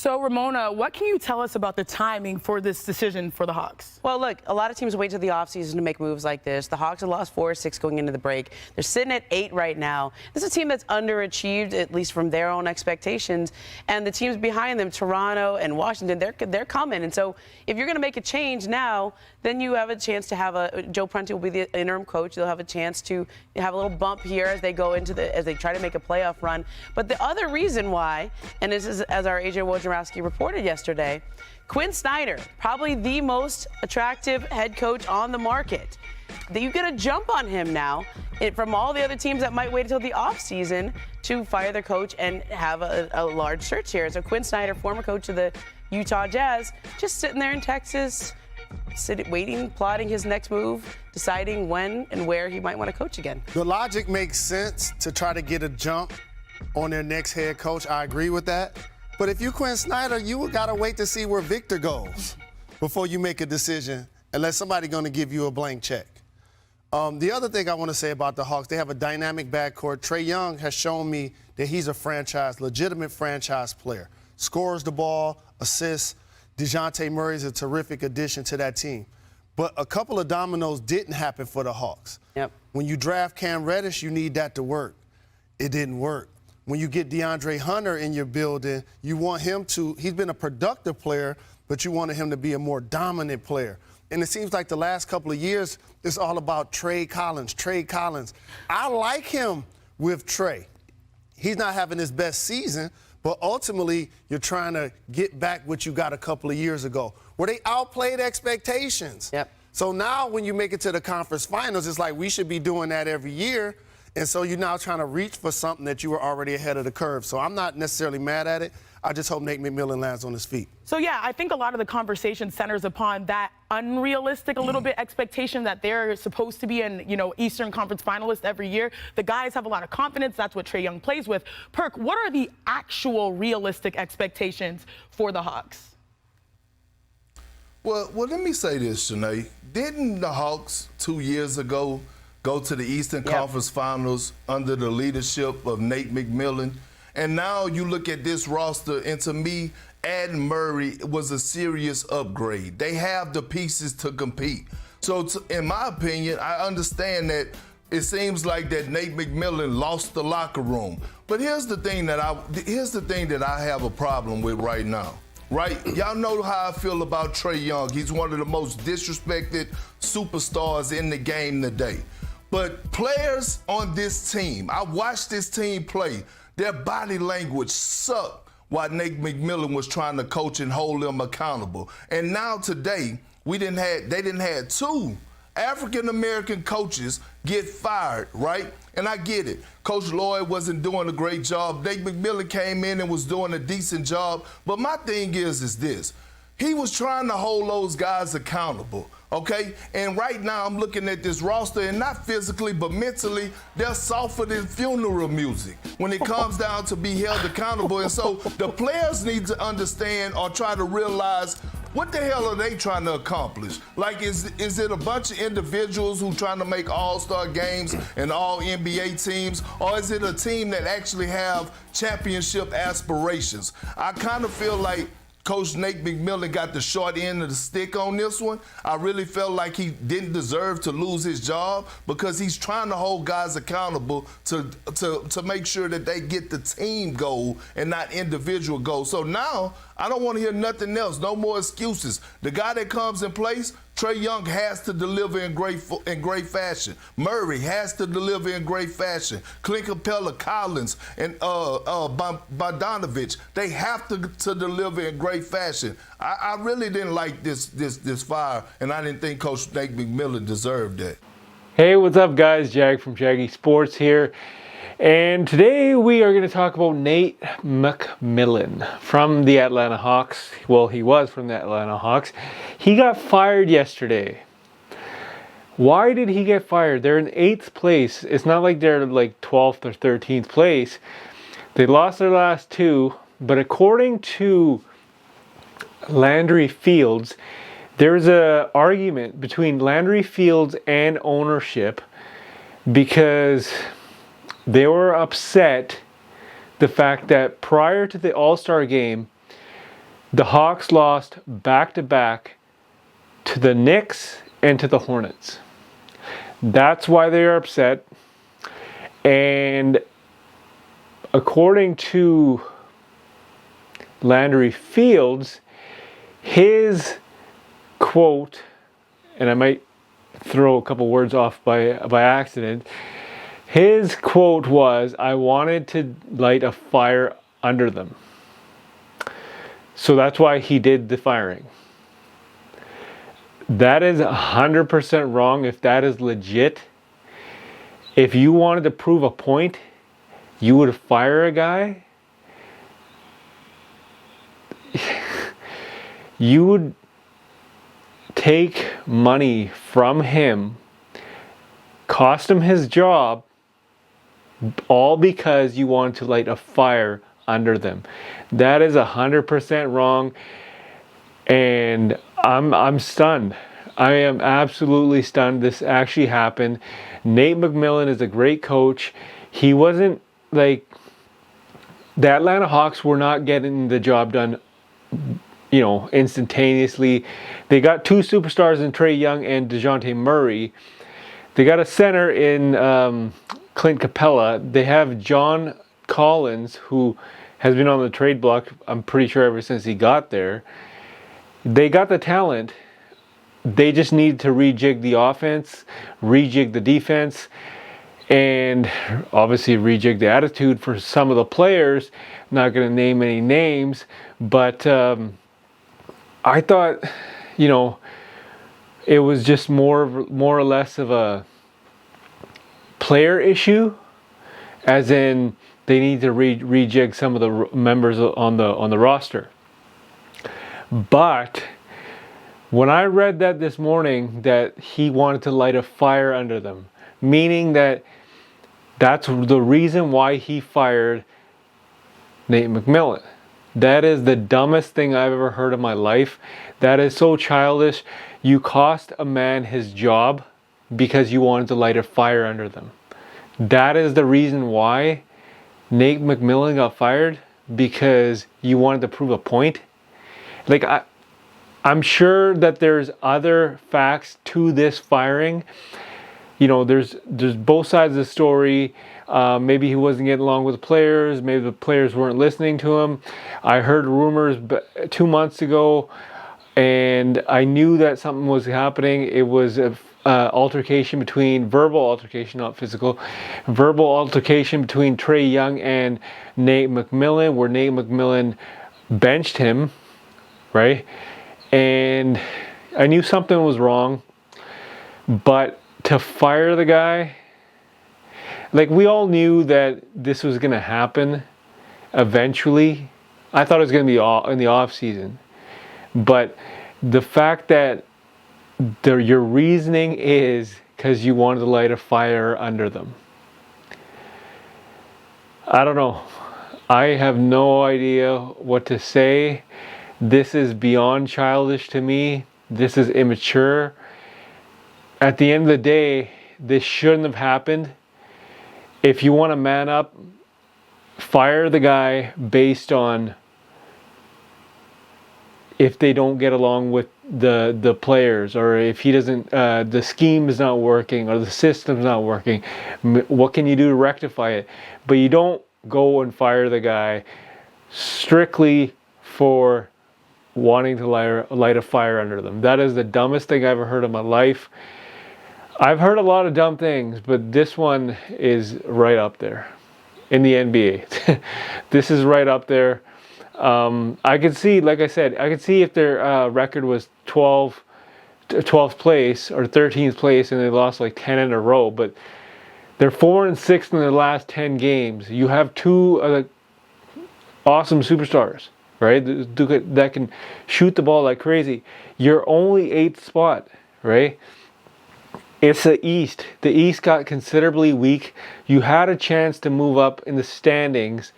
So, Ramona, what can you tell us about the timing for this decision for the Hawks? Well, look, a lot of teams wait till the offseason to make moves like this. The Hawks have lost 4 or 6 going into the break. They're sitting at 8 right now. This is a team that's underachieved, at least from their own expectations. And the teams behind them, Toronto and Washington, they're coming. And so if you're going to make a change now, then you have a chance to have Joe Prunty will be the interim coach. They'll have a chance to have a little bump here as they go as they try to make a playoff run. But the other reason why, and this is as our AJ Wojnarowski reported yesterday, Quinn Snyder, probably the most attractive head coach on the market. You get a jump on him now from all the other teams that might wait until the offseason to fire their coach and have a large search here. So Quinn Snyder, former coach of the Utah Jazz, just sitting there in Texas, waiting, plotting his next move, deciding when and where he might want to coach again. The logic makes sense to try to get a jump on their next head coach. I agree with that. But if you Quinn Snyder, you got to wait to see where Victor goes before you make a decision, unless somebody's going to give you a blank check. The other thing I want to say about the Hawks, they have a dynamic backcourt. Trae Young has shown me that he's a legitimate franchise player. Scores the ball, assists. DeJounte Murray is a terrific addition to that team. But a couple of dominoes didn't happen for the Hawks. Yep. When you draft Cam Reddish, you need that to work. It didn't work. When you get DeAndre Hunter in your building, you want him to, he's been a productive player, but you wanted him to be a more dominant player. And it seems like the last couple of years, it's all about Trey Collins. I like him with Trey. He's not having his best season, but ultimately, you're trying to get back what you got a couple of years ago, where they outplayed expectations. Yep. So now when you make it to the conference finals, it's like we should be doing that every year. And so you're now trying to reach for something that you were already ahead of the curve. So I'm not necessarily mad at it. I just hope Nate McMillan lands on his feet. So, yeah, I think a lot of the conversation centers upon that unrealistic, a little bit, expectation that they're supposed to be an, Eastern Conference finalist every year. The guys have a lot of confidence. That's what Trae Young plays with. Perk, what are the actual realistic expectations for the Hawks? Well, let me say this, Shanae. Didn't the Hawks 2 years ago go to the Eastern Conference Finals under the leadership of Nate McMillan? And now you look at this roster, and to me, adding Murray was a serious upgrade. They have the pieces to compete. So in my opinion, I understand that it seems like that Nate McMillan lost the locker room. But here's the thing that I have a problem with right now. Right? Y'all know how I feel about Trae Young. He's one of the most disrespected superstars in the game today. But players on this team, I watched this team play. Their body language sucked while Nate McMillan was trying to coach and hold them accountable. And now today, they didn't have 2 African-American coaches get fired, right? And I get it. Coach Lloyd wasn't doing a great job. Nate McMillan came in and was doing a decent job. But my thing is this. He was trying to hold those guys accountable, okay? And right now I'm looking at this roster, and not physically, but mentally, they're softer than funeral music when it comes down to be held accountable. And so the players need to understand or try to realize, what the hell are they trying to accomplish? Like, is it a bunch of individuals who trying to make all-star games and all NBA teams, or is it a team that actually have championship aspirations? I kind of feel like Coach Nate McMillan got the short end of the stick on this one. I really felt like he didn't deserve to lose his job because he's trying to hold guys accountable to make sure that they get the team goal and not individual goals. So now I don't want to hear nothing else. No more excuses. The guy that comes in place, Trae Young, has to deliver in great fashion. Murray has to deliver in great fashion. Clint Capella, Collins, and Bogdanovich, they have to deliver in great fashion. I really didn't like this fire, and I didn't think Coach Nate McMillan deserved that. Hey, what's up, guys? Jag from Jaggy Sports here. And today we are going to talk about Nate McMillan from the Atlanta Hawks. Well, he was from the Atlanta Hawks. He got fired yesterday. Why did he get fired? They're in 8th place. It's not like they're like 12th or 13th place. They lost their last 2, but according to Landry Fields, there's an argument between Landry Fields and ownership because they were upset the fact that prior to the All-Star game, The Hawks lost back-to-back to the Knicks and to the Hornets. That's why they're upset. And according to Landry Fields, his quote, and I might throw a couple words off by accident, his quote was, "I wanted to light a fire under them." So that's why he did the firing. That is 100% wrong if that is legit. If you wanted to prove a point, you would fire a guy. You would take money from him, cost him his job, all because you wanted to light a fire under them. That is 100% wrong, and I'm stunned. I am absolutely stunned this actually happened. Nate McMillan is a great coach. He wasn't like, the Atlanta Hawks were not getting the job done, instantaneously. They got two superstars in Trae Young and DeJounte Murray. They got a center in Clint Capella. They have John Collins, who has been on the trade block, I'm pretty sure, ever since he got there. They got the talent. They just need to rejig the offense, rejig the defense, and obviously rejig the attitude for some of the players. Not going to name any names, but I thought, it was just more or less of a player issue, as in they need to rejig some of the members on the roster. But when I read that this morning, that he wanted to light a fire under them, meaning that's the reason why he fired Nate McMillan. That is the dumbest thing I've ever heard in my life. That is so childish. You cost a man his job because you wanted to light a fire under them. That is the reason why Nate McMillan got fired, because you wanted to prove a point. Like, I'm sure that there's other facts to this firing. There's both sides of the story. Maybe he wasn't getting along with the players. Maybe the players weren't listening to him. I heard rumors 2 months ago, and I knew that something was happening. It was a verbal altercation, not physical, verbal altercation between Trae Young and Nate McMillan, where Nate McMillan benched him, right? And I knew something was wrong, but to fire the guy, like, we all knew that this was going to happen eventually. I thought it was going to be in the off season, but the fact that your reasoning is because you wanted to light a fire under them. I don't know. I have no idea what to say. This is beyond childish to me. This is immature. At the end of the day, this shouldn't have happened. If you want to man up, fire the guy based on if they don't get along with the players, or if he doesn't, the scheme is not working, or the system's not working. What can you do to rectify it? But you don't go and fire the guy strictly for wanting to light a fire under them. That is the dumbest thing I've ever heard in my life. I've heard a lot of dumb things, but this one is right up there in the NBA. This is right up there. I could see, like I said, I could see if their record was 12th place or 13th place and they lost like 10 in a row, but they're 4-6 in their last 10 games. You have two awesome superstars, right? That can shoot the ball like crazy. You're only 8th spot, right? It's the East. The East got considerably weak. You had a chance to move up in the standings,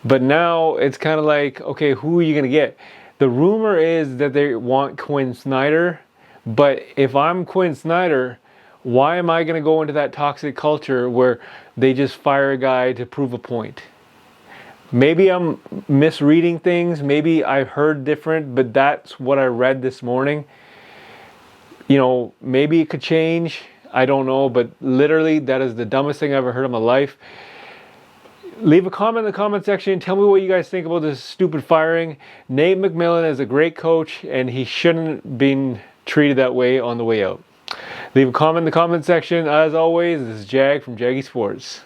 but now it's kind of like, okay, who are you going to get? The rumor is that they want Quinn Snyder, but if I'm Quinn Snyder, why am I going to go into that toxic culture where they just fire a guy to prove a point? Maybe I'm misreading things. Maybe I heard different, but that's what I read this morning. You know, maybe it could change. I don't know, but literally that is the dumbest thing I've ever heard in my life. Leave a comment in the comment section. Tell me what you guys think about this stupid firing. Nate McMillan is a great coach, and he shouldn't been treated that way on the way out. Leave a comment in the comment section. As always, this is Jag from Jaggy Sports.